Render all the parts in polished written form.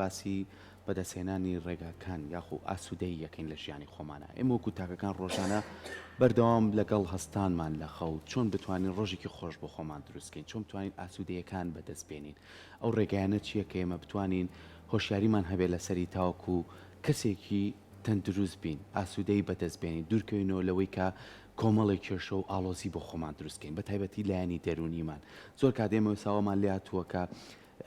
باسی بەدەستهێنانی ڕێگاکان یاخو ئاسوودەی یەکەین لە ژیانی خۆمانە. ئێمە وەکو تاکەکان ڕۆژانە بەردەوام لەگەڵ هەستانمان لە خەوت چۆن بتوانین ڕۆژێکی خۆش بۆ خۆمان دروستکەین، چۆن بتوانین ئاسوودەیەکان بەدەست بێنین. ئەو ڕێگایانە چییە کە ئێمە بتوانین هۆشیاریمان هەبێت لەسەری تاوەکو کەسێکی تەندروست بین، ئاسوودەی بەدەست بێنین، دوورکەوینەوە لەوەی کە کۆمەڵی کێشە و ئاڵۆزی بۆ خۆمان دروستکەین، بە تایبەتی لایەنی دەرونیمان. زۆر کاتێمە ساوامان لاتووە کە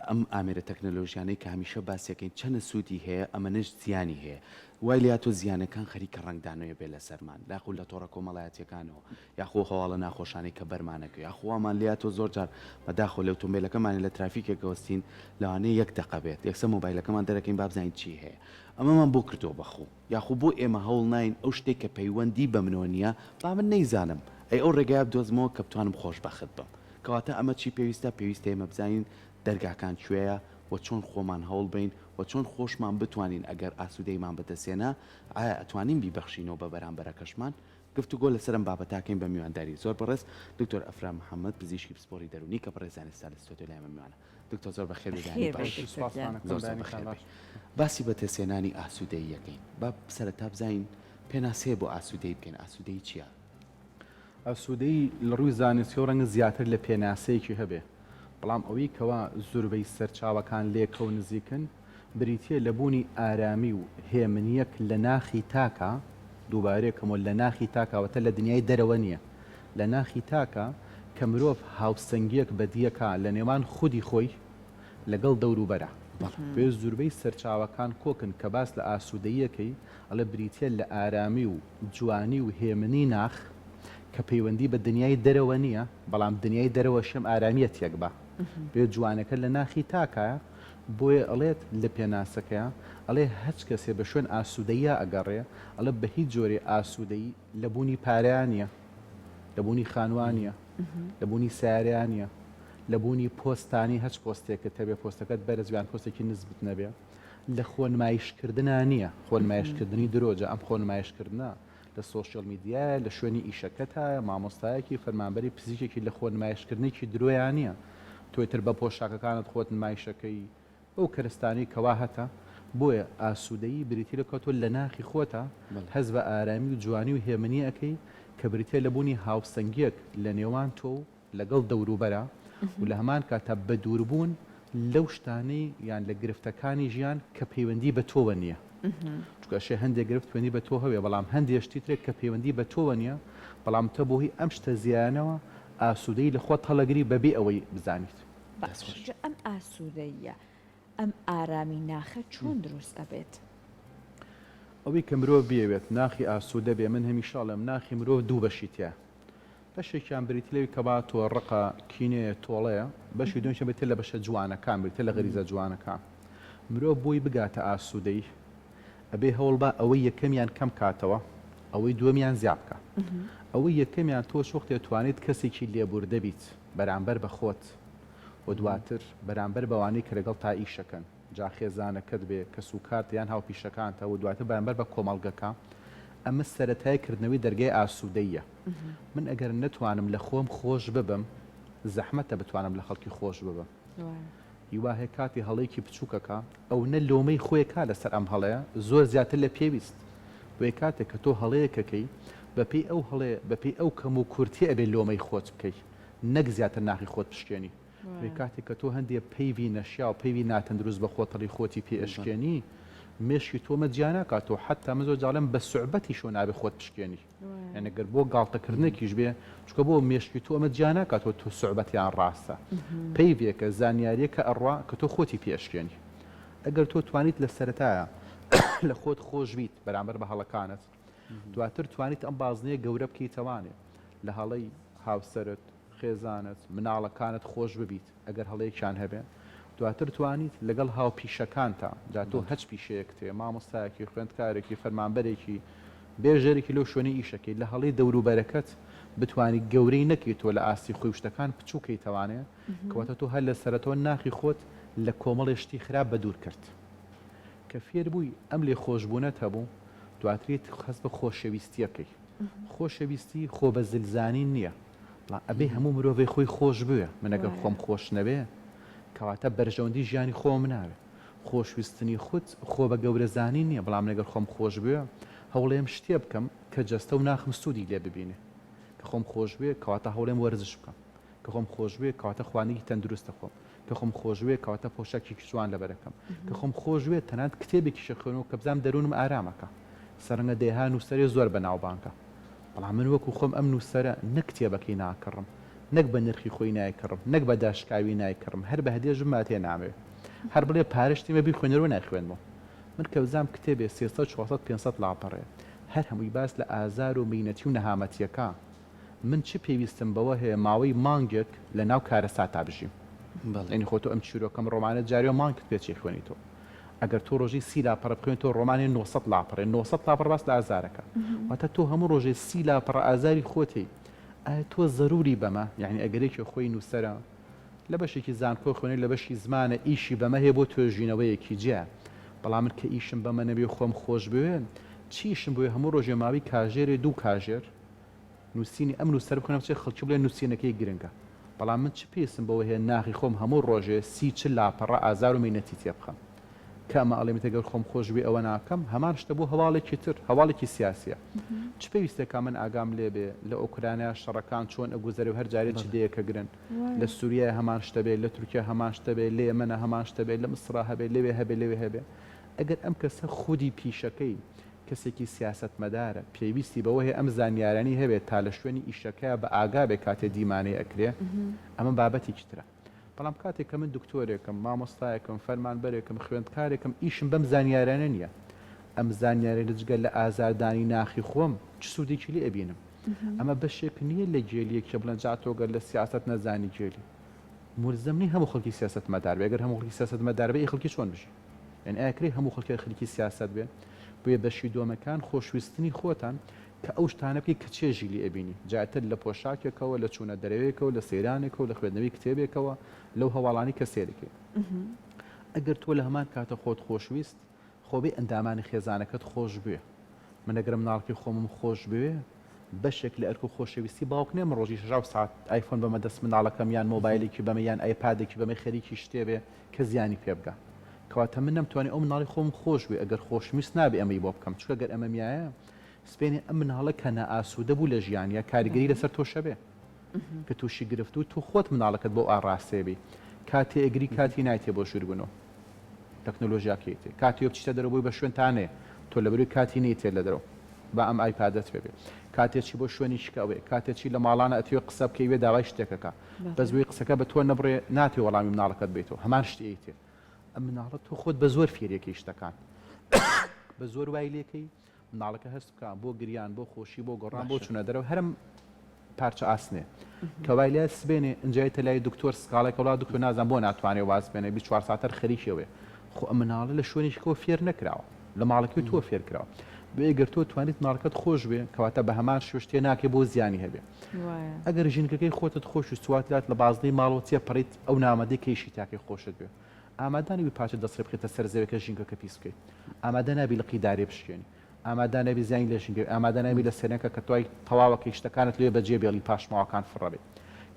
ئەم ئامێرە تەکنەلۆژیانەی کە هەمیشە باسیەکەین چەند سوودی هەیە ئەمەنش زیانی هەیە، وای لاتۆ زیانەکان خەریکە ڕنگدانەوەی بێ لە سەرمان لاخو لە تۆڕە کۆمەڵایەتیەکانەوە یاخۆ هەواڵە ناخۆشانەی کە بەرمانەکە یاخوامان لاتۆ زۆر جار بەداخۆ لە ئۆتۆمبیلەکەمان لە ترافیکێک گەوەستین لەوانەیە یەک دقە بێت یەکسە مۆبایلەکەمان دەرەکەین بابزانین چی هەیە. ئەمەمان بۆ کردەوە بەخۆ یاخو بۆ ئێمە هەوڵ ناین ئەو شتێک کە پەیوەندی بە منەوە نییە با من نەیزانم ئەی ئەو ڕێگای بدۆزمەوە کە بتوانم خۆشبەخت بم. کەواتە ئەمە چی پێویستە ئێمە بزانین دەرگاکان کوێیە و چۆن خۆمان هەوڵ بین و چۆن خۆشمان بتوانین ئەگەر ئاسوودەیمان بەدەستێنە ئایا ئەتوانین بیبەخشینەوە بە بەرامبەرەکەشمان. گفتوگۆ لەسەرم بابەتاکەین بە میوانداری زۆر بەڕێز دکتۆر ئەفرام محەممەد پزیشکی پسپۆری دەرونی کە بەڕێزانی ستا لە ستۆدیۆ لای میوانە. دکتۆر زۆر بەخێر باسی بە تەسێنانی ئاسوودەی یەکەین با سەرەتا بزانین پێناسەیە بۆ ئاسوودەی بکەین. ئاسوودەی چییە؟ ئاسوودەی لە ڕووی زانستی و ڕەنگە زیاتر لە پێناسەیەکی هەبێ، بەڵام ئەوەی کەوا زۆربەی سەرچاوەکان لێکە و نزیکن بریتە لە بوونی ئارامی و هێمنیەک لە ناخی تاکە. دووبارێکەمەوە لە ناخی تاکەوەتە لە دنیای دەرەوە نییە، لە ناخی تاکە کە مرۆڤ هاوسەنگیەک بەدیەکە لە نێوان خودی خۆی لەگەڵ دەوروبەرە. پێ زۆربەی سەرچاوەکان کۆکن کە باس لە ئاسوودەیەکەی ئەڵە بریتە لە ئارامی و جوانی و هێمنی ناخ کە پەیوەندی بە دنیای دەرەوە نییە، بەڵام دنیای دەرەوە شەم ئارامیە تێک بە بێ جوانەکە لە ناخی تاکایە. بۆیە ئەڵێت لە پێناسەکەیە ئەڵێ هەچ کەسێ بە شوێن ئاسوودەیە ئەگەڕێ ئەڵە بە هیچ جۆرێ ئاسوودەی لە بوونی پاریانە، لە بوونی خانوانیە، لە بوونی ساریانە، لە بوونی پۆستانی هەچ پۆستێکت هەبێ پۆستەکەت بەرزویان پۆستێکی نزبت نەبێ، لە خۆنمایشکردنا نییە. خۆنمایشکردنی درۆجە ئەم خۆنمایشکردە لە سۆشیال میدیایە، لە شوێنی ئیشەکەتە، مامۆستایەکی فەرمانبەری پزیشێکی لە خۆنمایشکردنێکی درۆیان نییە. تۆیتر بە پۆشاکەکانت خۆت نمایشەکەی ئەو کەرستانی کەوا هەتە. بۆیە ئاسوودەیی بریتە لە کەوتۆ لە ناخی خۆتە هەز بە ئارامی و جوانی و هێمنی ئەەکەی کە بریتە لە بوونی هاوسەنگیەک لە نێوان تۆ و لەگەڵ دەوروبەرە و لە هەمان کاتە بە دووربوون لەو شتانەی یان لە گرفتەکانی ژیان کە پەیوەندی بە تۆوە نییە. چکەشێ هەندێک گرفت پەیوەندی بە تۆ هەوێ، بەڵام هەندێشتی ترێک کە پەیوەندی بە تۆوە نییە، بەڵام تە بۆ هی ئەم شتە زیانەوە ئاسوودەی لە خۆت هەڵەگری بەبێ ئەوەی بزانیت. ئەم ئاسوودەیە ئەم ئارامی ناخە چۆن دروست ئەبێت؟ ئەوەی کە مرۆڤ بێوێت ناخی ئاسوودە بێ، من هەمیشاڵم ناخی مرۆڤ دوو بەشی تایە. بەشێکیان بریتە لەوی کە با تۆڕقە کینەیە تۆڵەیە، بەشی دومیشە بێتە لە بەشە جوانەکان بریتە لە غەریزە جوانەکان. مرۆڤ بۆی بگاتە ئاسوودەی ئەبێ هەوڵ بە ئەوەی یەکەمیان کەم کاتەوە، ئەوەی دووەمیان زیاد بکە. ئەوەی یەکەمیان تۆ شوختێ توانێت کەسێکی لێبوردە بیت بەرامبەر بە خۆت و دواتر بەرامبەر بەوانەی کە لەگەڵ تا ئیشەکەن جا خێزانەکەت بێ کە سوکات یان هاوپیشەکانتە و دواتر بەرامبەر بە کۆمەڵگەکە. ئەمە سەرەتای کردنەوەی دەرگای ئاسوودەیە. من ئەگەر نەتوانم لە خۆم خۆش ببم زەحمەتە بتوانم لە خەڵکی خۆش ببم. هیوا هەیە کاتی هەڵەیەکی بچووکەکە ئەو نە لۆمەی خۆیەکە لەسەر ئەم هەڵەیە زۆر زیاتر لە پێویست. بۆیە کاتێک کە تۆ هەڵەیەکەکەی بەپێی ئەو هەڵەیە بەپێی ئەو کەم و کورتی ئەبێ لۆمەی خۆت بکەیت، نەک زیاتر ناخی خۆت بشکێنی. کاتێک کە تۆ هەندێک پەیوی نەشیا و پەیوی ناتەندروست بە خۆتەڵی خۆتی پێشکێنی مێشکی تۆمە جیاناکاتەوە حتا مەزۆ جاڵم بە سوعبەتی شۆ نابێ خۆت بشکێنی. یانەگەر بۆ گاڵتەکردنێکیش بێ چکە بۆ مێشکی تۆ ئەمە جیاناکاتەوە تۆ سوعبەتیان ڕاستە پەیوێکە زانیاریەکە ئەڕوا کە تۆ خۆتی پێشکێنی. ئەگەر تۆ توانیت لە سەرەتایە لە خۆت خۆش بیت بەرامبەر بە هەڵەکانت، دواتر توانیت ئەم بازنەیە گەورە بکەیتەوانێ لە هەڵەی هاوسەرت، خێزانت، مناڵەکانت خۆش ببیت ئەگەر هەڵەیەکیان هەبێ. دواتر توانیت لەگەڵ هاوپیشەکانتە جا تۆ هەچ پیشەیەک تێ مامۆستایەکی خوێندکارێکی فەرمانبەرێکی بێژێرێکی لەو شوێنەی ئیشەکەی لە هەڵەی دەوروبەرەکەت بتوانیت گەورەی نەکەیت تۆ لە ئاستی خۆی شتەکان بچووکەیتەوانێ کەواتە تۆ هەر لە سەرەتەوە ناخی خۆت لە کۆمەڵێشتی خراپ بەدوور کرد کە فێر بووی ئەم لێ خۆشببوونەت هەبوو دواتریت خەست بە خۆشەویستیەکەی. خۆشەویستی خۆ بە زلزانی نییە، ئەبێ هەموو مرۆڤی خۆی خۆش بووە. من ئەگەر خۆم خۆش نەبێ کەواتە بەرژەوەندی ژیانی خۆم ناوێت. خۆشویستنی خودت خۆ بە گەورەزانی نییە بەڵام لەگەر خۆم خۆش بوێ هەوڵێم شتێ بکەم کە جەستە و ناخم سوودی لێ ببینێ کە خۆم خۆش بوێ کەواتە هەوڵێم وەرزش بکەم کە خۆم خۆش بوێ کەواتە خوانێکی تەندروستە خۆم کە خۆم خۆش بوێ کەواتە پۆشاکی جوان لەبەرەکەم کە خۆم خۆش بوێ تەنانەت کتێبێکیشە خوێنەوە کە بزانم دەروونم ئارامەکە سەرنگە دەیها نووسەرێ زۆر بەناوبانکە بەڵام من وەکو خۆم ئەم نووسەرە نەک کتێبەکەی ناکڕم نەک بە نرخی خۆی نایکڕم نەک بە داشکاوی نایکڕم هەر بە هەدێژم ماتێ نامێ هەر بڵێ پارشتی مەبی خوێنەوە نایخوێنمەوە من کە بزانم کتێبێ 300 400 500 لاپەڕێ هەر هەمووی باس لە ئازار و مینەتی و نەهامەتیەکە من چی پێویستم بەوە هەیە ماوەی مانگێک لە ناو کارە ساتا بژیم ئەنی خۆ تۆ ئەم چیرۆکەم ڕۆمانە جاریوە مانگت پێچی خوێنی تۆ ئەگەر تۆ ڕۆژی 30 لاپەڕ بخوێن تۆ ڕۆمانی 900 لاپەڕێ 900 لاپەڕ باس لە ئازارەکە واتە تۆ هەموو ڕۆژێ 30 لاپەڕ ئازاری خۆتی تۆ ضروری بەمە یعنی ئەگەرێکی خۆی نووسەرە لە بەشێکی زانکۆ خوێنی لە بەشی زمانە ئیشی بەمە هەیە بۆ توێژینەوەیەکی جیا بەڵام من کە ئیشم بەمە نەبێ خۆم خۆش بوێن چیشم بووە هەموو ڕۆژێ ماوی کاژێرێ دوو کاژێر نووسینی ئەم نووسەر بخۆنە بچێ خەڵکی بڵێ نووسینەکەی گرنگە بەڵام من چ پێسم بەوە هەیە ناخی خۆم هەموو ڕۆژێ 30 لاپەڕە ئازار و مینەتی تێ بخەم کە ئەمە ئەڵێمێتە گەور خۆم خۆش بێ ئەوە ناکەم هەمان شتە بۆ هەواڵێکی تر هەواڵێکی سیاسیە چ پێویستێکا من ئاگام لێ بێ لە ئۆکرانیا شەڕەکان چۆن ئەگوزەرە و هەر جارێکی دەیەکە گرن لە سووریای هەمان شتە بێ لە تورکیا هەمان شتە بێ لێ ئێمەنە هەمان شتە بێ لە مسرا هەبێ لەوێ هەبێ لەوێ هەبێ ئەگەر ئەم کەسە خودی پیشەکەی کەسێکی سیاستمەدارە پێویستی بەوە هەیە ئەم زانیارانی هەبێت تا لە شوێنی ئیشەکە بە ئاگا بێ کاتێ دیمانەیە ئەکرێ ئەمە بابەتێکی ترە بەڵام کاتێک کە من دکتۆرێکم مامۆستایەکم فەرمانبەرێکم خوێندکارێکم ئیشم بەم زانیارانە نییە ئەم زانیارە لەجگەل لە ئازاردانی ناخی خۆم چ سوودێکی لێ ئەبینم ئەمە بەشێک نییە لە جێلیەک کە بڵەن جاتۆگەر لە سیاست نەزانی جێلی ملزمنی هەموو خەڵکی سیاست مەدار بێ ئەگەر هەموو خەڵکی سیاست مەدار بێ خەڵکی چۆن بژی یعنی ئاکرێ هەموو خەڵکی خەڵکی سیاست بێ بۆیە بەشی دۆمەکان خۆشویستنی خۆتان کە ئەو شتانە بکەی کە چێژی لێ ئەبینی جاتر لە پۆشاکێکەوە لە چوونە دەرەوەیەکەوە لە سەیرانێکەوە لە خوێندنەوەی کتێبێکەوە لەو هەواڵانی کە سێرەکەی ئەگەر تۆ لە هەمان کاتە خۆت خۆشویست خۆبێ ئەندامانی خێزانەکەت خۆش بوێ من ئەگەرم ناڵکی خۆمم خۆش بوێ بەشێک لە ئەرک و خۆشەویستی باوک نێم ڕۆژی 6 ساعت ئایفۆن بەمە دەست مناڵەکەم یان مۆبایلێکی بەمە یان ئایپادێکی بەمە خەریکی شتێبێ کە زیانی پێ بگە کەواتە من نەمتوانێت ئەو مناڵی خۆم خۆش بێ ئەگەر خۆشویست نابێ ئەمەی بۆ بکەم چونکە ئەگەر ئەمە میایە سپێنێ ئەم مناڵە کە نەئاسوودە بوو لە ژیانیا کاریگەری لەسەر تۆشە بێ کە تووشی گرفت و تو خۆت مناڵەکەت بۆ ئاڕاستێبی کاتێ ئەگری کاتی نایتێ بۆ ژووربوونەوە تەکنۆلۆژیاکەیتێ کاتی بچیتە دەرەوەی بە شوێنتانێ تۆ لەبەروی کاتی نیتێ لە دەرەوە بە ئەم ئایپادت پێ بێ کاتێکی بۆ شوێنی شکاوێ کاتێکی لە ماڵانە ئەتوێ قسە بکەوێ داوای شتێکەکە بەس بۆی قسەکە بە تۆ نەبڕێ ناتێ وەڵامی مناڵەکەت بێتەوە هەمان شتێتێ ئەم مناڵەت تۆ خۆت بە زۆر فێریەکەی شتەکان بە زۆر وای لێکەی مناڵەکە هەست بکە بۆ گریان بۆ خۆشی بۆ گۆڕان بۆ چوونە دەرەوە هەرم پارچە ئاسنێ کەوای لە سبێنێ ئەنجای لای دکتۆر سکاڵێک وڵات دکتۆر نازان بۆ ناتوانێت واز بێنێ 24 ساتەر خەریکیەوەێ خۆ ئەم مناڵە لە شوێنێکەوە فێر نەکراوە لە ماڵەکەی تۆ فێر کراوە بێگەر تۆ توانیت ماڵەکەت خۆش بێ کەواتە بە هەمان شوشتێ ناکێ بۆ زیانی هەبێ ئەگەر ژینکەکەی خۆتت خۆش و سواتلات لە بازدەی ماڵۆچیە پڕیت ئەو نامەدەی کەیشی تاکەی خۆشت بێ ئامادانی پاچە دەسڕێ بخێتە سەر زەوەکە ژینکەکە پیس بکەیت ئامادە نابی لە قیدارێ بشکێنی ئامادە نەبی زیانی لە ژینگە ئامادە نابی لە سەرەکە کە توای تەواوەکەی شتەکانت لێ بەجێ بێڵی پاشماوەکان فڕەبێت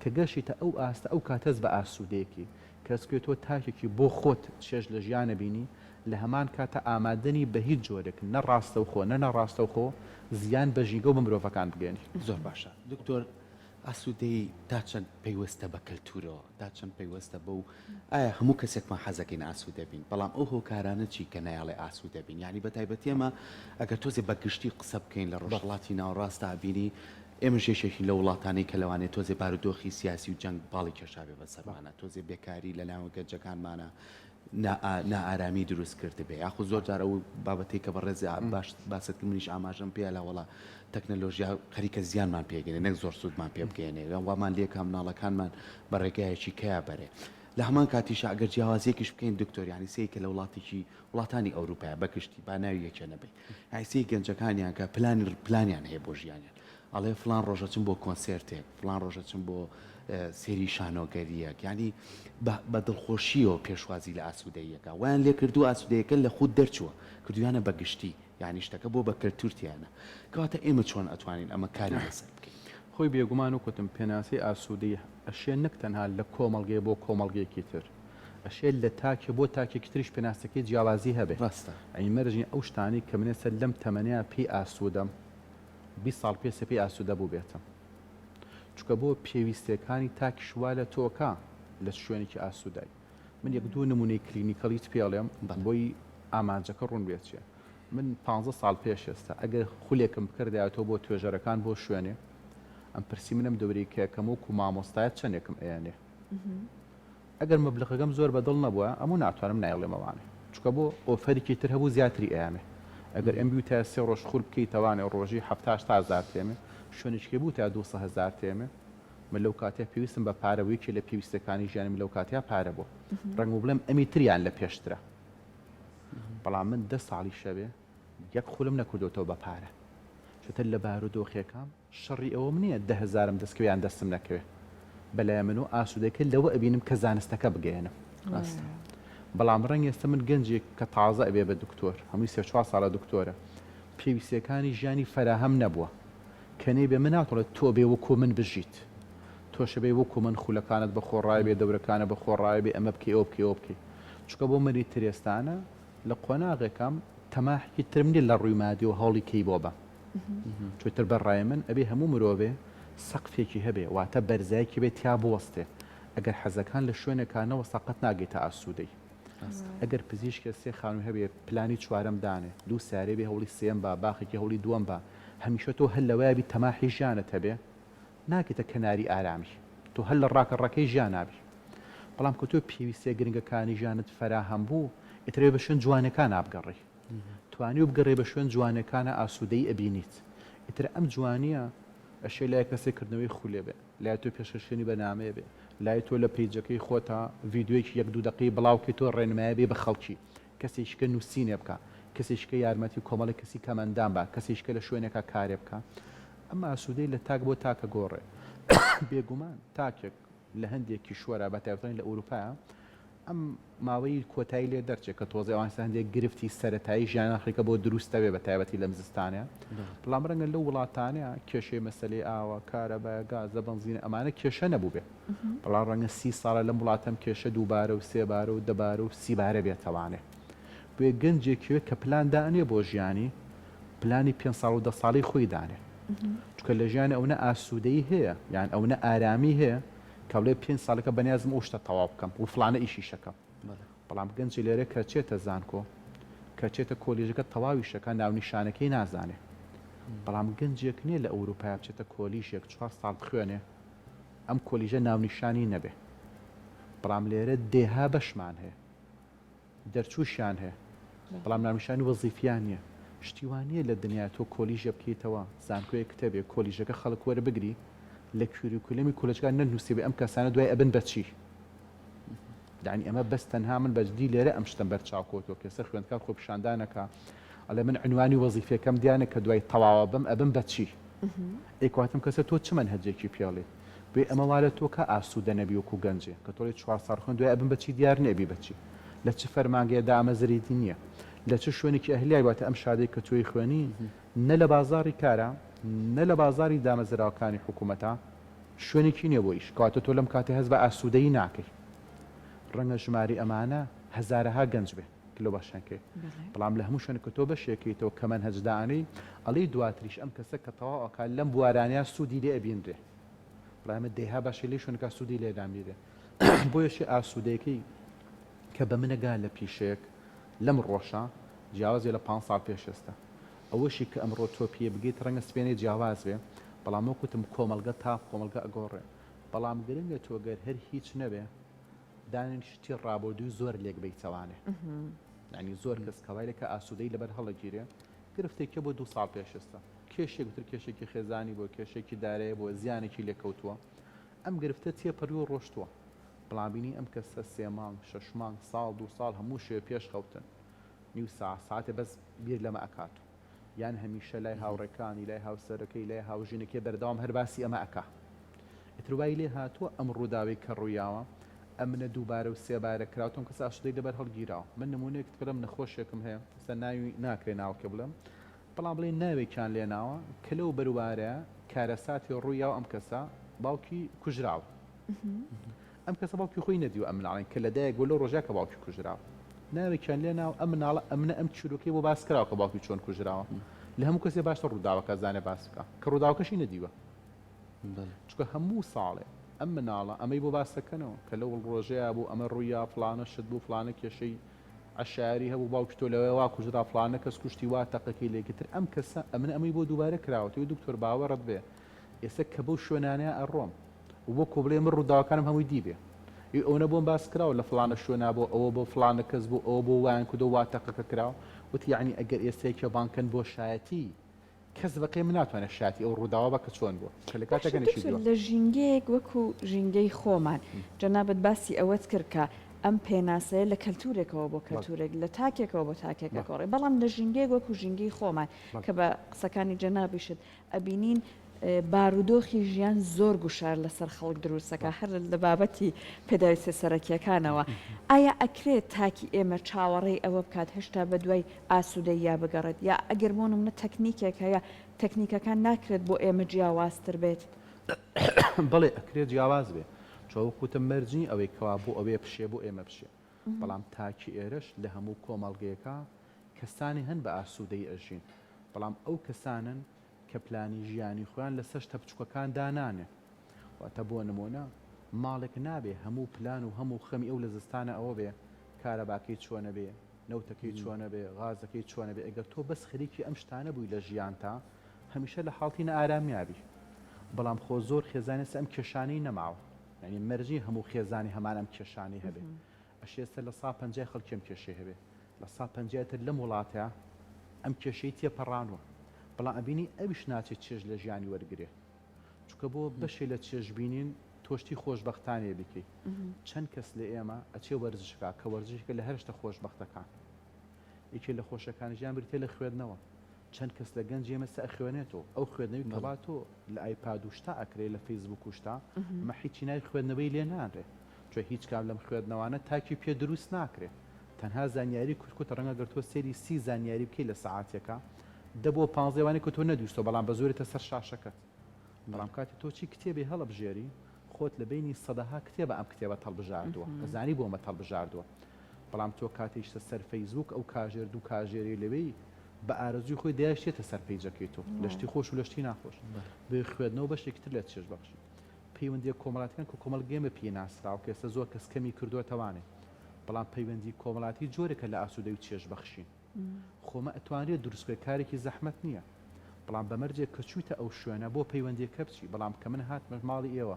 کە گەشتە ئەو ئاستە ئەو کاتەز بە ئاسوودەیەکی کەسکوێت تۆ تاکێکی بۆ خۆت چێژ لە ژیانە بینی لە هەمان کاتە ئامادەنی بە هیچ جۆرێک نەڕاستە و خۆ نەڕاستە و خۆ زیان بە ژینگە و بە مرۆڤەکان بگەێنی زۆر باشە دکتۆر ئاسوودەی تا چەند پەیوەستە بە کەلتورەوە تا چەند پەیوەستە بەو ئایا هەموو کەسێکمان حەزەکەین ئاسوودە بین بەڵام ئەو هۆکارانە چی کە نایڵێ ئاسوودە بین یعنی بە تایبەتی ئێمە ئەگەر تۆزێ بە گشتی قسە بکەین لە ڕۆژهەڵاتی ناوەڕاستە بینی ئێمە ژێشێکی لە وڵاتانەی کە لەوانێت تۆزێ بارودۆخی سیاسی و جەنگ باڵی کێشابێ بەسەرمانە تۆزێ بێکاری لە ناوە گەنجەکانمانە نائارامی دروست کرد بێ یاخو زۆر جار ئەو بابەتی کە بەڕێز باست منیش ئاماژەم پێ لەوەڵا تەکنەلۆژیا خەریکە زیانمان پێگەێنێ نەک زۆر سوودمان پێ بگەێنێ وامان لێکە مناڵەکانمان بە ڕێگایەکی کیا بەرێ لە هەمان کاتیش ئەگەر جیاوازیەکیش بکەین دکتۆریانی سەیەکە لە وڵاتانی ئەوروپای بەگشتی با ناوی یەکێ نەبێت هایسی گەنجەکانیان کە پلانیان هەیە بۆ ژیانیان ئەڵێ فلان ڕۆژەچم بۆ کۆنسێرتێک فلان ڕۆژەچم بۆ سێری شانۆگەریەک ینی بە دڵخۆشیەوە پێشوازی لە ئاسوودەیەەکە ویان لێ کردو ئاسوودەیەەکە لە خود دەرچووە کردویانە بەگشتی یانی شتەکە بۆ بە کەلتورتیانە کەواتە ئێمە چۆن ئەتوانین ئەمە کاری لەسەر بکەین خۆی بێگومان و کوتم پێناسی ئاسوودەی ئەشێ نەک تەنها لە کۆمەڵگەی بۆ کۆمەڵگەیەکی تر ئەشێ لە تاکێ بۆ تاکێکی تریش پێناسەکەی جیاوازی هەبێ ڕاستە ئەی مەرجنی ئەو شتانی کە منێسە لەم تەمەنیا پێی ئاسوودەم 20 ساڵ پێ پێی ئاسوودە بوو بێتم چکە بۆ پێویستەکانی تاکی شووا لە تۆکە لە شوێنێکی ئاسوودای من یەک دوو نمونەی کلینیکەڵیت پێڵێم بۆی ئامانجەکە ڕوون بێت چێ من 15 ساڵ پێش ئێستا ئەگەر خولێکم بکردایەوە بۆ توێژەرەکان بۆ شوێنێ ئەم پرسی منم دەوری کەکەم وەکو مامۆستایەت چەندێکم ئەیانێ ئەگەر مەبلغەکەم زۆر بەدڵ نەبووە ئەموو ناتوانم نایڵێمەوانێ چکە بۆ ئۆفەرێکی تر هەبوو زیاتری ئەیانێ ئەگەر ئەمبیو تا سێ ڕۆژ خوڵ بکەیت تەوانێ ڕۆژی 700,000 تێمێ شوێنێکی بوو تا 200,000 تێمێ من لەو کاتێ پێویستم بە پارەوەیەکی لە پێویستەکانی ژیانم لەو کاتیا پارە بۆ ڕەنگ و بڵێم ئەمی تریان لە پێشترە بەڵام من 10 ساڵی شەوێ یەک خولم نەکردوتەوە بە پارە چتە لە بارودۆخیەکان شەڕی ئەوەم نییە 10,000 دەستکەویان دەستم نەکەوێ بەلای من و ئاسوودەکە لەوە ئەبینم کە زانستەکە بگەێنم بەڵام ڕەنگ ئێستا من گەنجێک کە تازە ئەبێ بە دکتۆر هەمووی 3-4 ساڵە دکتۆرە پێویستەکانی ژیانی فەراهەم نەبووە کەنێ بێ من ناتوانێت تۆ بێ وەکو من بژیت تۆشە بێ وەکو من خولەکانت بە خۆڕای بێ دەورەکانە بە خۆڕای بێ ئەمە بکەی ئەو بکەی ئەو بکەی چکە بۆ مەری ترێستانە لە قۆناغێکم تەماحی ترم نیە لە ڕووی مادی و هەڵی کەی بۆ بە چۆتر بەڕای من ئەبێ هەموو مرۆڤێ سەقفێکی هەبێ واتە بەرزایکی بێت یا بوەستێ ئەگەر حەزەکان لە شوێنێکانەوە سەقەت ناگەیتە ئاسوودەی ئەگەر پزیشکە سێ خانوو هەبێ پلانی چوارەم دانێ دوو سارێ بێ هەوڵی سێم بە باخێکی هەوڵی دووەم بە هەمیشە تۆ هەل لەوەیە بی تەماحی ژیانت هەبێ ناکێتە کەناری ئارامی تۆ هەل لە ڕاکە ڕەکەی ژیان نابی بەڵام کە تۆ پێویستە گرنگەکانی ژیانت فەراهەم بوو ئیترێ بە شوێن جوانەکان ئابگەڕی توانی و بگەڕێ بە شوێن جوانەکانە ئاسوودەی ئەبینیت ئیتر ئەم جوانیە ئەشێ لای کەسێک کردنەوەی خولێ بێ لای تۆ پێشەشێنی بەنامەیە بێ لای تۆ لە پیجەکەی خۆتا ڤیددیوەیەکی 1-2 دقی بڵاوکەی تۆ ڕێنمایە بێ بە خەڵکی کەسێککە نووسینێ بکە کەسێککە یارمەتی کۆمەڵی کەسی کەمەندان بە کەسێککە لە شوێنێکە کارێ بکە ئەمە ئاسوودەی لە تاک بۆ تاکە گۆڕێ بێگومان تاکێک لە هەندێکی شوەرە بە تایبەتەن لە ئەوروپایە ئەم ماوەی کۆتایی لێ دەرچێت کە تۆزی ئەوانسە هەندێک گرفتی سەرەتایی ژیان ئەفریقا بۆ دروستەوێ بە تایبەتی لەم زستانە بەڵام ڕەنگە لەو وڵاتانەیە کێشەی مەسەلەی ئاوە کارەبایە گازە بنزینە ئەمانە کێشە نەبوو بێ بەڵام ڕەنگە 30 ساڵە لەم وڵاتەم کێشە 2 بارە و 3 بارە و 10 بارە و 30 بارە بێتەوانێ بێ گەنجێکوێ کە پلان دانێ بۆ ژیانی پلانی 5 ساڵ و 10 ساڵی خۆی دانێ چکە لە ژیانی ئەوە ئاسوودەی هەیە یان ئەوە ئارامی هەیە کەڵێ 5 ساڵەکە بەنیازم ئەو شتە تەواو بکەم و فلانە ئیشی شەکەم بەڵام گەنجی لێرە کە چێتە زانکۆ کە چێتە کۆلیژەکە تەواوی شەکە ناونیشانەکەی نازانێ بەڵام گەنجێک نییە لە ئەوروپای بچێتە کۆلیژێک 4 ساڵ بخوێنێ ئەم کۆلیژە ناونیشانی نەبێ بەڵام لێرە دێها بەشمان هەیە دەرچووشیان هەیە بەڵام ناونیشانی وەزیفیان نییە شتیوانیە لە دنیا تۆ کۆلیژە بکەیتەوە زانکۆیە کتێبێ کۆلیژەکە خەڵک وەرە بگری لە کوریکولەمی کۆلەجەکان نەنووسی بێ ئەم کەسانە دوای ئەبن بەچی دانی ئەمە بەس تەنها من بەجدی لێرە ئەم شتم بەرچاوکۆتەوە کێسە خوێندکار خۆ پیشاندانەکە ئەڵێ من عنوانی وەزیفەکەم دیانە کە دوای تەواوە بم ئەبم بەچی ئێکواتم کەسە تۆ چ منهەجێکی پێڵێ بێ ئەمە وارە تۆ کە ئاسوودە نەبی وەکو گەنجێ کە تۆڵی 4 ساڵ خوێن دوای ئەبم بەچی دیار نەبی بەچی لە چ فەرمانگەیەدا ئەمە زریدی نییە لە چه شوێنێکی ئەهلیای واتە ئەم شادەی کە توی خوێنی نە لە بازاری کارە نە لە بازاری دامەزراوەکانی حکوومەتە شوێنێکی نییە بۆ ئیش کاتە تۆ لەم کاتێ هەز بە ئاسوودەیی ناکەی ڕەنگە ژماری ئەمانە هەزارەها گەنج بێ کلۆ باشەکەی بەڵام لە هەموو شوێنێک کە تۆ بەشێکیتەوە کەمەن هەجدانەی ئەڵی دواتریش ئەم کەسە کە تەواوەکە لەم بوارانیا سوودی لێ ئەبیندرێ بەڵامە دێها باشی لێ شوێنەکە سوودی لێدامیرێ بۆیەشی ئاسوودەیەکەی کە بە منەگا لە پیشەیەک لەم ڕۆژە جیاوازی لە 5 ساڵ پێش ئێستا ئەوەشی کە ئەمڕۆ تۆ پێ بگەیت ڕەنگە سپێنەی جیاواز بێ بەڵام وەکوتم کۆمەلگە تا کۆمەلگە ئەگۆڕێ بەڵام گرنگە تۆگەر هەر هیچ نەبێ دانیشتی ڕابردووی زۆر لێک بیتەوانێ ینی زۆر کەس کەوای لەکە ئاسوودەی لەبەر هەڵەگیرێ گرفتێکە بۆ 2 ساڵ پێش ئێستا کێشێک وتر کێشێکی خێزانی بۆ کێشێکی دارەیە بۆ زیانێکی لێکەوتووە ئەم گرفتە تێپەڕی و ڕۆشتووە بڵامبینی ئەم کەسە 3 مانگ 6 مانگ ساڵ 2 ساڵ هەموو شوێ پێش خەوتن نیو ساعتێ بەس بیر لەمە ئەکات یان هەمیشە لای هاوڕێکانی لای هاوسەرەکەی لای هاوژینەکەی بەردەوام هەر باسی ئەمە ئەکا ئتروای لێ هاتووە ئەم ڕووداوی کە ڕوویاوە ئەم منە 2 بارە و 3 بارە کراوتم کەس ئاشتەی لەبەر هەڵگیراوە من نمونەیەک کردم نەخۆشێکم هەیە ئێستا ناوی ناکرێ ناوکە بڵم بەڵام بڵێ ناوێکیان لێناوە کە لەو بەروبارەیە کارەساتی ڕوویاوە ئەم کەسە باوکی کوژراوە ئەم کەسە باوکی خۆی نەدیوە ئەم مناڵێن کە لەدایک بۆ لە ڕۆژێک کە باوکی کوژراوە ناوێکیان لێ ناو ئەم مناڵە ئەمنە ئەم چیرۆکەی بۆ باس کراوە کە باوکی چۆن کوژراوە لە هەموو کەسێ باشتر ڕووداوەکە زانێ باس بکە کە ڕووداوەکەشی نەدیوە چکە هەموو ساڵێ ئەم مناڵە ئەمەی بۆ باسەکەنەوە کە لەو ڕۆژەیە بوو ئەمە ڕوویە فلانە شت بوو فلانە کێشەی عشاری هەبوو باوکی تۆ لەوەی وا کوژرا فلانە کەس کوشتی وا تەقەکەی لێکتر ئەم کەسە ئەمن ئەمەی بۆ دووبارە کراوەتەوەی دکتۆر باوەڕەت بێ ئێستا کە بەو شوێنانەیە ئەڕۆم و بۆ کۆبڵێ من ڕووداوەکانم هەمووی دیبێ ئەوە بۆم باس کراوە لە فلانە شوێنا بۆ ئەوە بۆ فلانە کەس بوو ئەوە بۆ وایان کودۆ وا تەقەکە کراوە وتی یعنی ئەگەر ئێستەیەکە بانکەن بۆ شایەتی کەس بەقێ من ناتوانێت شاتی ئەو ڕووداوە بکە چۆن بووە کە لە کاتێکە نشیدووە لە ژینگەیەک وەکو ژینگەی خۆمان جەنابەت باسی ئەوەت کرد کە ئەم پێناسەیە لە کەلتورێکەوە بۆ کەلتورێک لە تاکێکەوە بۆ تاکێکە کۆڕێ بەڵام لە ژینگەیەک وەکو ژینگەی خۆمان کە بە قسەکانی جەنابیشت ئەبینین بارودۆخی ژیان زۆر گوشار لەسەر خەڵک دروستەکە هەر لە بابەتی پێداویستە سەرەکیەکانەوە ئایا ئەکرێت تاکی ئێمە چاوەڕێی ئەوە بکات هێشتا بە دوای ئاسوودەی یا بگەڕێت یا ئەگەر بۆ نمونە تەکنیکێک هەیە تەکنیکەکان ناکرێت بۆ ئێمە جیاوازتر بێت بڵێ ئەکرێت جیاواز بێ چۆوەکوتە مەرجی ئەوەی کەوا بۆ ئەوەیە پشێ بۆ ئێمە پشێ بەڵام تاکی ئێرش لە هەموو کۆمەڵگەیەکە کەسانی هەن بە ئاسوودەی ئەژین بەڵام ئەو کەسانن کە پلانی ژیانی خۆیان لە سەشتە بچووکەکان دانانێ واتە بۆ نمونە ماڵێک نابێ هەموو پلان و هەموو خەمی ئەو لە زستانە ئەوە بێ کارەباکەی چۆنە بێ نەوتەکەی چۆنە بێ غازەکەی چۆنە بێ ئەگەر تۆ بەس خەریکی ئەم شتانە بووی لە ژیان تا هەمیشە لە حاڵتی ئارامیابی بەڵام خۆ زۆر خێزانێت ئەم کێشانەی نەماوە ینی مەرجی هەموو خێزانی هەمان ئەم کێشانی هەبێ ئەشێستا لە 150 خەڵکیم کێشەی هەبێ لە 150 تر لەم وڵاتەیە ئەم کێشەی تێپەڕانوە بەڵام ئەبینی ئەویش ناچێت چێژ لە ژیانی وەرگێ چکە بۆ بەشێ لە چێژبینین تۆشتی خۆشببختانێ بکەی چەند کەس لە ئێمە ئەچێ وەرزشکە کە وەرزشکە لە هەرشتە خۆشببختەکان یەکێ لە خۆشەکانی ژیان بریتێ لە خوێندنەوە چەند کەس لە گەنج ئێمەسە ئەخوێنێتەوە ئەو خوێندنەوەی کەباتۆ لە ئایپاد و شتا ئەکرێ لە فەیسبوک و شتا ئەمە هیچی ناوی خوێندنەوەی لێ نادرێ چۆ هیچ کام لەم خوێندنەوانە تاکی پێ دروست ناکرێت تەنها زانیاری کورتکوت ڕەنگە گرتووە سێری 30 زانیاری بکەی لە سەعاتێکە دەبۆ 15وانی کە تۆ نەدویستەوە بەڵام بە زۆرێتە سەر شاشەکەت بەڵام کاتی تۆ چی کتێبی هەڵبژێری خۆت لە بینی سەدەها کتێبە ئەم کتێبە هەڵبژاردووە ئەزانی بۆمە هەڵبژاردووە بەڵام تۆ کاتیشتە سەر فەیسبوک ئەو کاژێر دوو کاژێری لەوەی بە ئارەزوی خۆی دایشتێتە سەر پەیجەکەی تۆ لەشتی خۆش و لەشتی ناخۆش بێ خوێندنەوە بەشێکتر لە چێژ بەخشی پەیوەندی کۆمەڵاتیان کە کۆمەڵگەمە پێ ناسراوە کە ئێستا زۆر کەس کەمی کردووەتەوانێ بەڵام پەیوەندی کۆمەڵاتی جۆرێکە لە ئاسوودەی و چێژ بەخشین خۆمە ئەتوانێت دروستکە کارێکی زەحمەت نییە بەڵام بەمەرجێک کە چوویتە ئەو شوێنە بۆ پەیوەندیەکە بچی بەڵام کە من هاتمە ماڵی ئێوە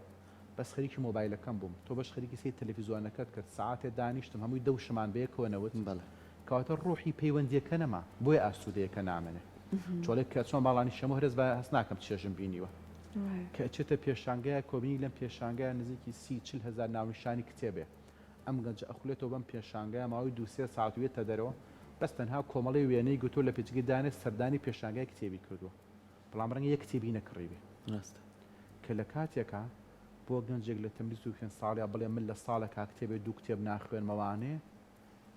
بەس خەریکی مۆبایلەکەم بووم تۆ بەش خەریکی سی تەلەڤیزیۆنەکەت کرد ساعتێ دانیشتم هەمووی دەوشمان بەیەکەوەنەوت بەڵێ کەواتە ڕۆحی پەیوەندیەکە نەما بۆیە ئاسوودەیەکە نامێنێ چۆلێک کە چۆن باڵانی شەمە هەرز بە هەست ناکەم چێژم بینیوە کە ئەچێتە پێشانگایە کۆبینی لەم پێشانگایە نزیکی 30-40 هزار ناونیشانی کتێبێ ئەم گەنج ئەخولێتەوە بەم پێشانگایە ماوەی 2-3 ساعتوێتە دەرەوە بەس تەنها کۆمەڵی وێنەی گوتۆ لە پێچگی دانێت سەردانی پێشانگای کتێبی کردووە بەڵام ڕەنگە یەک کتێبی نەکڕیبێ کە لە کاتێکە بۆ گەنجێک لە تەمریز و خوێن ساڵیا بڵێ من لە ساڵێکا کتێبێ دوو کتێب ناخوێنمەوانێ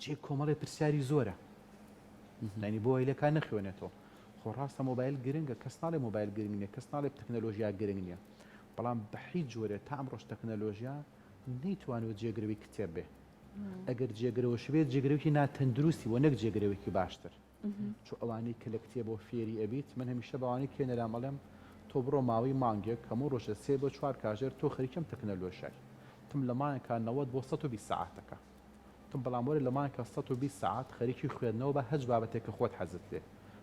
جێ کۆمەڵی پرسیاری زۆرە ینی بۆ ئەیلەکە نەخوێنێتەوە خۆ ڕاستە مۆبایل گرنگە کەس ناڵێ مۆبایل گرنگ نییە کەس ناڵێ تەکنەلۆژیا گرنگ نییە بەڵام بە هیچ جۆرێ تا ئەمڕۆژ تەکنەلۆژیا نەیتوانێت جێگرەوەی کتێب بێ ئەگەر جێگرەوەش بێت جێگرەوەی ناتەندروستی وە نەک جێگرەوەیکی باشتر چۆ ئەوانەی کە لە کتێبەوە فێری ئەبیت من هەمیشە بەوانەی کێنەرا مەڵێم تۆ بڕۆ ماوەی مانگێک هەموو ڕۆژە 3 بۆ 4 کاژێر تۆ خەریکەم تەکنەلۆژیای تم لە مانێکا 90 بۆ 120 ساعتەکە تم بەڵام وەرە لە مانێکە 120 ساعت خەریکی خوێندنەوە بە هەج بابەتێک کە خۆت حەزت لێ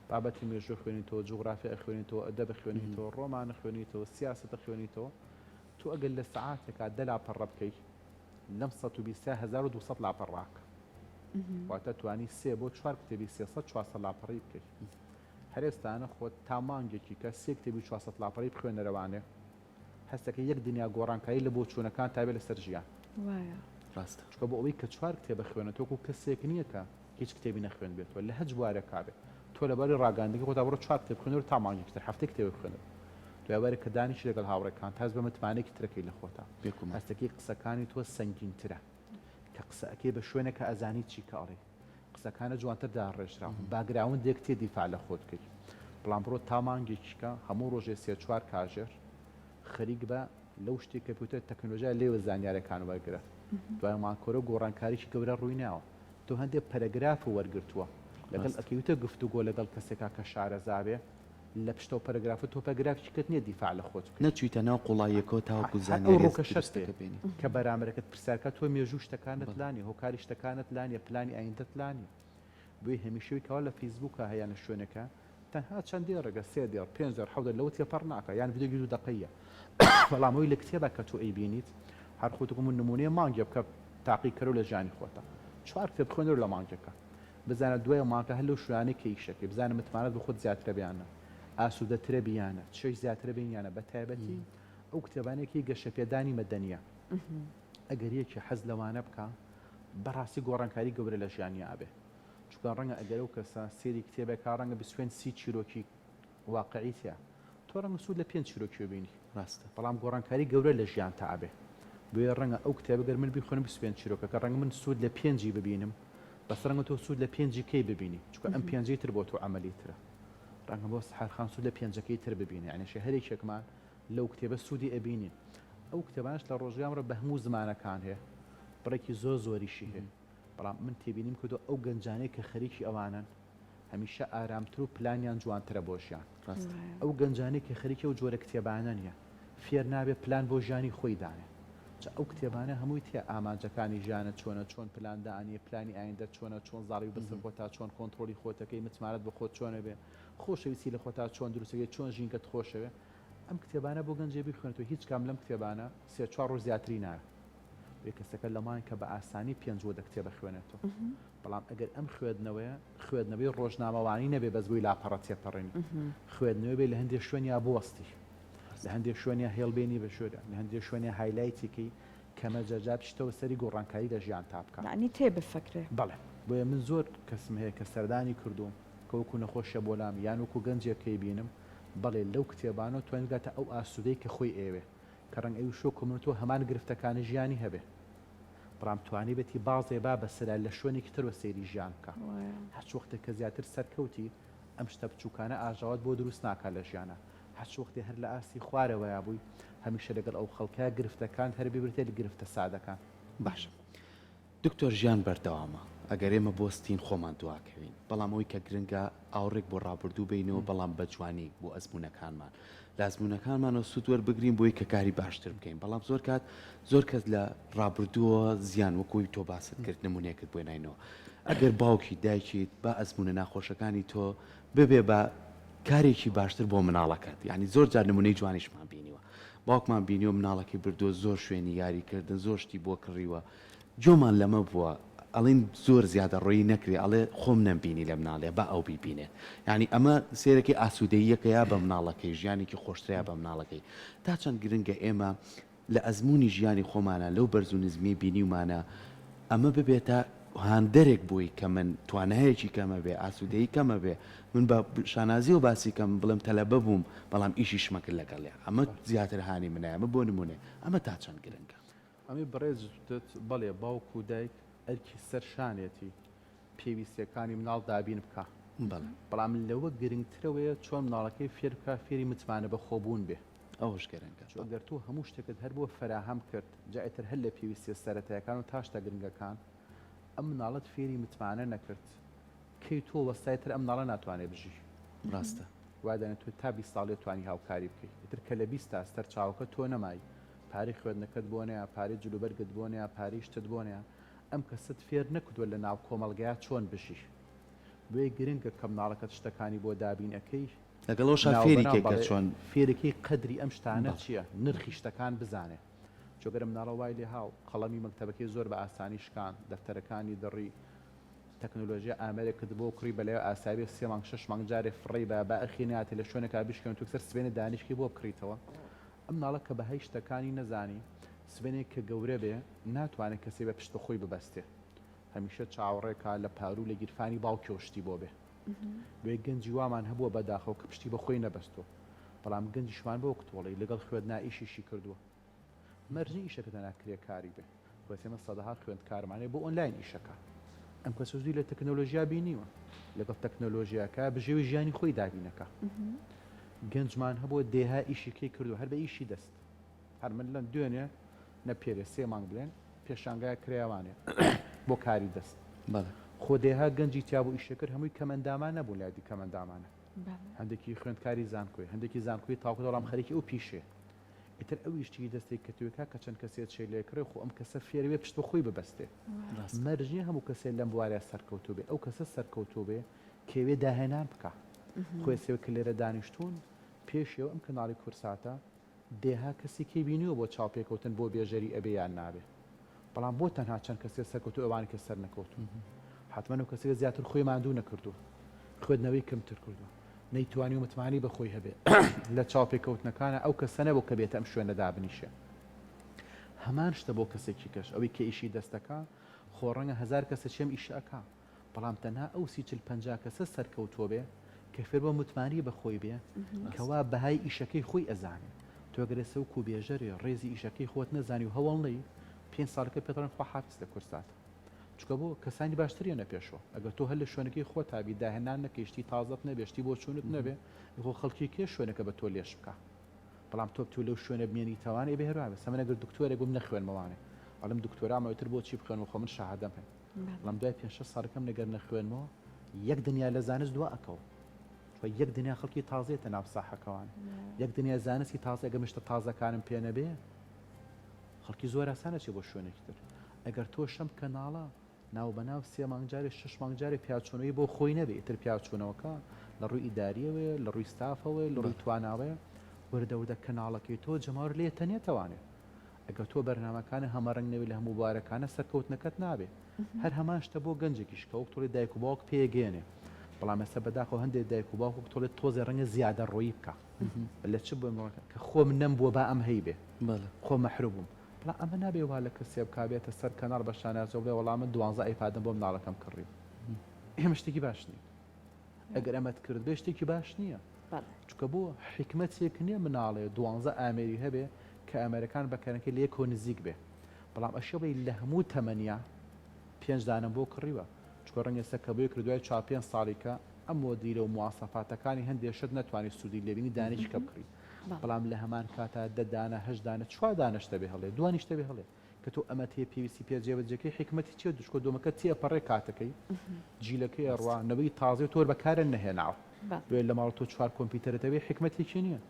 بابەتی مێژوە خوێنیتەوە جوغرافیا خوێنیتەوە ئەدەب خوێنیتەوە ڕۆمانە خوێنیتەوە سیاسەتە خوێنیتەوە تو ئەگەر لە ساعاتێکا دە لاپەڕە بکەیت لەم 1200 لاپەڕاک واتە توانی 3 بۆ 4 کتێبی 300-400 لاپەڕی بکەیت هەرێستانە خۆت تا مانگێکی کە 3 کتێبی 400 لاپەڕی بخوێنەرەوانێ هەستەکە یەک دنیا گۆڕانکاری لە بۆ چوونەکان تابێت لەسەر ژیان ڕاستە چکە بۆ ئەوەی کە 4 کتێبە خوێنێتەوە و کەسێک نییە کە هیچ کتێبی نەخوێن بێتەوە لە هەج بوارە کابێت تۆ لەبەری ڕاگەاندەکە خۆتا بڕۆ 4 کتێب خوێنەوە تا مانگێکتر هەفتە کتێب خوێنەوە دوێوارە کە دانیش لەگەڵ هاوڕێکان تاز بە متمانێکی ترەکەی لە خۆتا هەستەکەی قسەکانی تۆ سەنگینترە کە قسەکەی بە شوێنێکە ئەزانی چی کاڵێ قسەکانە جوانتر داڕێژراون باگراون دێک تێ دیفاع لە خۆت بکەیت بەڵام بڕۆ تا مانگێکیکە هەموو ڕۆژێ 3-4 کاژێر خەریک بە لەو شتی کەمپیوتەر تەکنۆلۆژیا لێوە زانیارەکان وەرگرە دوای ماکۆرە گۆڕانکاریی گەورە ڕوویناوە تۆ هەندێک پەرەگراف وەرگرتووە لەگەڵ ئەکەوتە گفتوگۆ لەگەڵ کەسێکا کە شارەزابێ لە پشتە و پەرەگراف تۆ پەرەگرافی کەت نییە دیفاع لە خۆت نەچویتە ناو قوڵایەکەوە تاوەکو ئەو زانیاری ڕووکە شەستێ بینی کە بەرامبەرەکەت پرسیارکە تۆ مێژوو شتەکانت لانی هۆکاری شتەکانت لانیە پلانی ئایندەت لانی بۆی هەمیشەوەی کەوا لە فیسبووکە هەیە لە شوێنەکە تەنها چەندێ ڕێگە 3 دێر 5 دێر 7 لەوە تێپەڕ ناکە یان ڤیدیۆ 2 دقەیە بەڵامەوەی لە کتێبە کە تۆ ئەیبینیت هەر خۆتکم و نمونەیە مانگێ بکە تاقی کەرەوە لە ژیانی خۆتە 4 کتێب خوێنەوە لە مانگەکە بزانە دوای مانگە هەر لەو شوێنانەی کە ئیشەکەی بزانە متمانەت بە خۆت زیاترە بیانە ئاسوودەترە بیانە چێش زیاترە بینیانە بە تایبەتی ئەو کتێبانێکی گەشە پێدانی مەدەنیە ئەگەر یەکی حەز لەوانە بکە بەڕاستی گۆڕانکاری گەورە لە ژیانی ئابێ چونکە ڕەنگە ئەگەر ئەو کەسە سێری کتێبێکا ڕەنگە بسوێن 30 چیرۆکی واقعیتە تۆ ڕەنگە سوود لە 5 چیرۆکی بینی ڕاستە بەڵام گۆڕانکاری گەورە لە ژیان تا ئابێ بۆیە ڕەنگە ئەو کتێبەگەر من بیخۆنم بسوێن چیرۆکە کە ڕەنگە من سوود لە 5 ببینم بەس ڕەنگە تۆ سوود لە 5 کەی ببینی چونکە ئەم 5 تر بۆ تۆ عملیترە ڕەنگە بۆ سەحرخان سوود لە 5 تر ببینی یعنی هەرێکێکمان لەو کتێبە سوودی ئەبینین ئەو کتێبانش لە ڕۆژگامڕە بە هەموو زمانەکان هەیە بڕێکی زۆریشی هەیە بەڵام من تێبینیم کردو ئەو گەنجانەی کە خەریکی ئەوانن هەمیشە ئارامتر و پلانیان جوانترە بۆ ژیان ئەو گەنجانەی کە خەریکە و جۆرە کتێبانە نیە فێر نابێ پلان بۆ ژیانی خۆی دانێ ئەو کتێبانە هەمووی تێ ئامانجەکانی ژیانە چۆن پلاندانیە پلانی ئایندە چۆن زاڵی بەسەر خۆتا چۆن کۆنتترۆلی خۆتەکەی متمانەت بە خۆت چۆنە بێ خۆشەویستی لە خۆتا چۆن دروستەکەی چۆن ژینکەت خۆشەوێ ئەم کتێبانە بۆ گەنجێ بخوێنێتەوە هیچ کام لەم کتێبانە 3-4 ڕۆژ زیاتری ناوە بێ کەسەکە لەمان کە بە ئاسانی 5 دە کتێبە خوێنێتەوە بەڵام ئەگەر ئەم خوێندنەوەی ڕۆژنامەوانی نەبێ بەس بووی لاپەڕە تێپەڕێنی خوێندنەوەی بێ لە هەندێک شوێنیا بوەستی لە هەندێک شوێنیا هێڵبێنی بە شوێرە لە هەندێک شوێنیا هایلایتێکی کەمە جەجاب شتەوە سەری گۆڕانکاری لە ژیان تا بکە ینی تێ بفکرێ بەڵێ بۆیە من زۆر کەسم هەیە کە سەردانی کردوم کە وەکو نەخۆشیە بۆلام یان وەکو گەنجێکەکەی بینم بەڵێ لەو کتێبانە توانگاتە ئەو ئاسوودەی کە خۆی ئێوێ کە ڕەنگ ئەوی شۆ کۆمنتۆ هەمان گرفتەکانی ژیانی هەبێ بڕام توانی بێتی بازێ با بەسرا لە شوێنێکی ترەوە سەیری ژیان بکە هەچ وەختێک کە زیاتر سەرکەوتی ئەم شتە بچووکانە ئاژاوات بۆ دروست ناکات لە ژیانە هەچ وەختی هەر لە ئاستی خوارەوەیا بووی هەمیشە لەگەڵ ئەو خەڵکە گرفتەکان هەر ببرتێت لە گرفتە سادەکان باشە دکتۆر ژیان بەردەوامە ئەگەر ئێمە بۆستین خۆمان دواکەوین بەڵام ئەوی کە گرنگە ئاوڕێک بۆ ڕابردوو بینەوە بەڵام بە جوانی بۆ ئەزمونونەکانمان لە ئەزمونونەکانمانەوە سوود وەربگرین بۆی کە کاری باشتر بکەین بەڵام زۆر کات زۆر کەس لە ڕابردووە زیان وەکوی تۆ باست کرد نمونەیەکت بۆ ناینەوە ئەگەر باوکی دایکیت بە ئەزمونە ناخۆشەکانی تۆ ببێ بە کارێکی باشتر بۆ مناڵەکەت یعنی زۆر جار نمونەی جوانیشمان بینیوە باوکمان بینیوە مناڵەکەی بردووە زۆر شوێنی یاریکردن زۆر شتی بۆ کڕیوە جۆمان لەمە بووە ئەڵین زۆر زیادە ڕۆی نەکری ئەڵێ خۆم نەمبینی لە مناڵێ بە ئەو بیبینێ ینی ئەمە سێرەکی ئاسوودەیەکەیە بە مناڵەکەی ژیانێکی خۆشتریا بە مناڵەکەی تا چەند گرنگە ئێمە لە ئەزمموی ژیانی خۆمانە لەو بەرز و نزمی بینیمانە ئەمە ببێتە هاندەرێک بووی کە من توانایەکی کەمە بێ ئاسوودەی کەمە بێ من بە شانازی و باسی کەم بڵم تەلەبە بووم بەڵام ئیشی شمەکرد لەگەڵێ ئەمە زیاتر هاانی منە ئەمە بۆ نمونێ ئەمە تا چەند گرنگە ئەمی بەڕێزت بەڵێ باوک و دایک ئەرکی سەر شانێتی پێویستیەکانی مناڵ دابین بکە بەڵام لەوە گرنگترەوەیە چۆن مناڵەکەی فێر بکە فێری متمانە بە خۆبوون بێ ئەوش گەرنگە ئەگەر تۆ هەموو شتێکت هەر بۆ فراهەم کرد جایتر هەر لە پێویستیە سەرەتایەکان و تاشتا گرنگەکان ئەم مناڵت فێری متمانە نەکرد کەی تۆ وەستایتر ئەم مناڵە ناتوانێت بژی ڕاستە وادانە تو تا 20 ساڵێ توانی هاوکاری بکەیت ئیتر کە لە 20 تا سەر چاوکە تۆ نەمای پارەی خوێندنەکەت بۆ نیە پارەی جلوبەرگت بۆ نیە پارەی شتت بۆ نیە ئەم کەست فێر نەکردووە لە ناو کۆمەڵگەیە چۆن بشی بێ گرنگە کە مناڵەکەت شتەکانی بۆ دابینەکەی لەگەڵەوە فێریکێکە چۆن فێرەکەی قەدری ئەم شتانە چییە نرخی شتەکان بزانێ چۆگەرە مناڵە وای لێ هاو قەڵەمی مەکتەبەکەی زۆر بە ئاسانی شکان دەفتەرەکانی دڕی تەکنۆلۆژیا ئامێرێکت بۆ کڕی بەلای ئاسابی 3 مانگ 6 مانگ جارێ فڕی بە ئەخیناتی لە شوێنێکا بشکێن تو سەر سبێنە دانیشکی بۆ بکڕیتەوە ئەم ناڵە کە بەهەی شتەکانی نەزانی سبێنێک کە گەورە بێ ناتوانێت کەسێ بە پشتە خۆی ببەستێ هەمیشە چاوەڕێکا لە پارو لە گیرفانی باوکێشتی بۆ بێ بێ گەنجی وامان هەبووە بەداخەوە کە پشتی بە خۆی نەبەستۆ بەڵام گەنجیشمان بۆ کتۆڵی لەگەڵ خوێندنا ئیشیشی کردووە مەرجی ئیشەکە ناکرێ کاری بێ وەسێمە سەدەها خوێندکارمانێ بۆ ئۆنلاین ئیشەکە ئەم کە سوزی لە تەکنۆلۆژیا بینیوە لەگەڵ تەکنۆلۆژیاکە بژێوی ژیانی خۆی دابینەکە گەنجمان هەبووە دێها ئیشیکەی کردو هەر بە ئیشی دەست هەر من لە دوێنێ نەپێرێ 3 مانگ بڵێن پێشانگای کرێوانێ بۆ کاری دەست بەڵێ خۆدێها گەنجی تیا بۆ ئیشەکرد هەمووی کەمەندامان نەبوو لادی کەمەندامانە بەڵێ. هەندێکی خوێندکاری زانکۆی هەندێکی زانکۆی تاوکو دەڵام خەریکی ئەو پیشێ ئیتر ئەو ئیشتی دەستی کەتوێکا کە چەند کەسێت شێ لێکرێ خۆ ئەم کەسە فێروێ پشت بە خۆی ببەستێ مەرجنی هەموو کەسێ لەم بوارە سەرکەوتو بێ ئەو کەسە سەرکەوتو بێ کێوێ داهێنان بکە خۆی سێوە کە لێرە دانیشتون پێشەوە ئەم کەناڵی کورساتە دێها کەسی کەی بینیوە بۆ چاوپێکەوتن بۆ بێژەری ئەبێ یان نابێ بەڵام بۆ تەنها چەند کەسێ سەرکەوتو ئەوانی کە سەر نەکەوتون حتمما و کەسێک زیاتر خۆی ماندوو نەکردو خوێندنەوەی کەمتر کردووە نەیتوانی و متمانی بە خۆی هەبێ لە چاوپێکەوتنەکانە ئەو کەسە نەبوو کە بێتە ئەم شوێنە دابنیشێ هەمان شتە بۆ کەسێکی کەش ئەوەی کە ئیشی دەستەکە خۆڕەنگە 1000 کەسە چێم ئیشەکە بەڵام تەنها ئەو 30-50 کەسە سەرکەوتووە بێ کە فێر بە متمانی بە خۆی بێ کەوا بەهای ئیشەکەی خۆی ئەزانێ تۆگەرە سەوک و بێژەرێ ڕێزی ئیشەکەی خۆت نەزانی و هەوڵ نەی 5 ساڵەکە پێڵەن خوا حافز لە کورسات چکە بۆ کەسانی باشتریە نەپێشەوە ئەگەر تۆ هەر لە شوێنەکەی خۆ تابی داهێنان نەکەیشتی تازەت نەبێشتی بۆ چوونت نەبێ خۆ خەڵکی کێ شوێنەکە بە تۆ لێش بکە بەڵام تۆ تو لەو شوێنە بمێنی تەوانێ بێهێراوە سەمەنەگەر دکتۆرێک بووم نەخوێنمەوانێ بەڵام دکتۆرامەوەتر بۆچی بخوێن و خۆ من شاهدەم هەن بەڵام دوای 5-6 ساڵەکەم لەگەر نەخوێنمەوە یەک دنیا لە زانست دوا ئەکەوە یەک دنیا خەڵکی تازێتە ناو ساحەکەوان یەک دنیا زانستی تازە گەمشتە تازەکانم پێ نەبێ خەڵکی زۆر ئاسانە چێ بۆ شوێنێکی تر ئەگەر تۆ شەم کەناڵە ناو بەناو 3 مانگجارێ 6 مانگجارێ پیاچوونەوەی بۆ خۆی نەبێ ئیتر پیاچوونەوەکە لە ڕووی ئیداریەوەی لە ڕووی ستافەوەی لە ڕووی تواناوەیە وەردەوردە کەناڵەکەی تۆ جەماور لێ تەنێتەوانێ ئەگەر تۆ بەرنامەکانە هەمەڕنگ نەوی لە هەموو بوارەکانە سەرکەوتنەکەت نابێ هەر هەمان شتە بۆ گەنجێکیش کە وەک تۆڵی دایک و باوک پێگەێنێ بەڵام ئێستا بەداخەوە هەندێک دایک و باوک تۆڵێت تۆزێ ڕەنگە زیادە ڕۆیی بکە لە چ بۆ کە خۆم نەم بووە با ئەم هەیبێ خۆ مەحروم بووم بەڵام ئەمە نابێ وا لە کەسێ بکابێتە سەر کەناڵ بە شانازۆ بڵێ وەڵام من 12 ئایپادم بۆ مناڵەکەم کڕی ئێمە شتێکی باش نییە ئەگەر ئەمەت کرد بێ شتێکی باش نییە چکە بۆ حکمەتێک نییە مناڵێ 12 ئامێری هەبێ کە ئەمریکان بەکارەکە لێ کۆ نزیک بێ بەڵام ئەشەبەی لە هەموو تەمەنیا 5 دانم بۆ کڕیوە چکە ڕەنگە ئێستا کە بۆی کردوای 4-5 ساڵێکە ئەم مۆدیرە و مواسەفاتەکانی هەندێک شت نەتوانانی سوودی لێبینی دانیش کە بکڕی بەڵام لە هەمان کاتا 10 دانە 8 دانە 4 دانەشتە بێ هەڵێ دوانیشتە بێ هەڵێ کە تۆ ئەمە تێ پێویستی پێ جێبەجێکەی حکمەتی چێ دوشکۆ دۆمەکە تێ پەڕێ کاتەکەی جیلەکەی ڕوانەوەی تازە تۆر بەکارە نەهێناوە دوێ لە ماڵ تۆ 4 کۆمپیوتەرەتەوێ حکمەتێکی نییە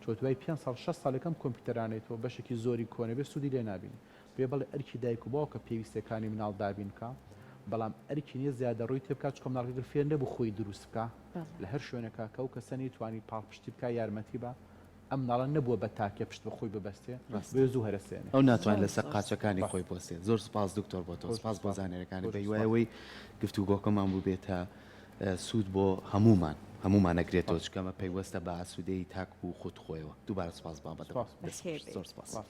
چۆ دوای 5 ساڵ 6 ساڵەکەم کۆمپیوتەرانێتەوە بەشێکی زۆری کۆنەبێ سوودی لێ نابینی بێ بەڵێ ئەرکی دایک و باوکە پێویستەکانی مناڵ دابینکە بەڵام ئەرکی نیە زیادە ڕووی تێ بکات چکە مناڵەکە فێر نەبوو خۆی دروست بکە لە هەر شوێنەکە کە و کەسە نەیتوانی پاڵپشتی بکە یارمەتی بە ئەم ناڵە نەبووە بە تاکێ پشت بە خۆی ببەستێ بێ زوو هەرسێنێ ئەو ناتوانێت لەسەر قاچەکانی خۆی بۆستێت زۆر سپاس دکتۆر بۆ تۆ سپاس بۆ زانێرەکانی بە وایەوەی گفتوگۆکەمان بوو بێتە سوود بۆ هەمومان نەگرێتەوە چکەمە پەیوەستە بە ئاسوودەی تاک بوو خۆت خۆیەوە دووبارە سپاس بابەت زۆر سپاس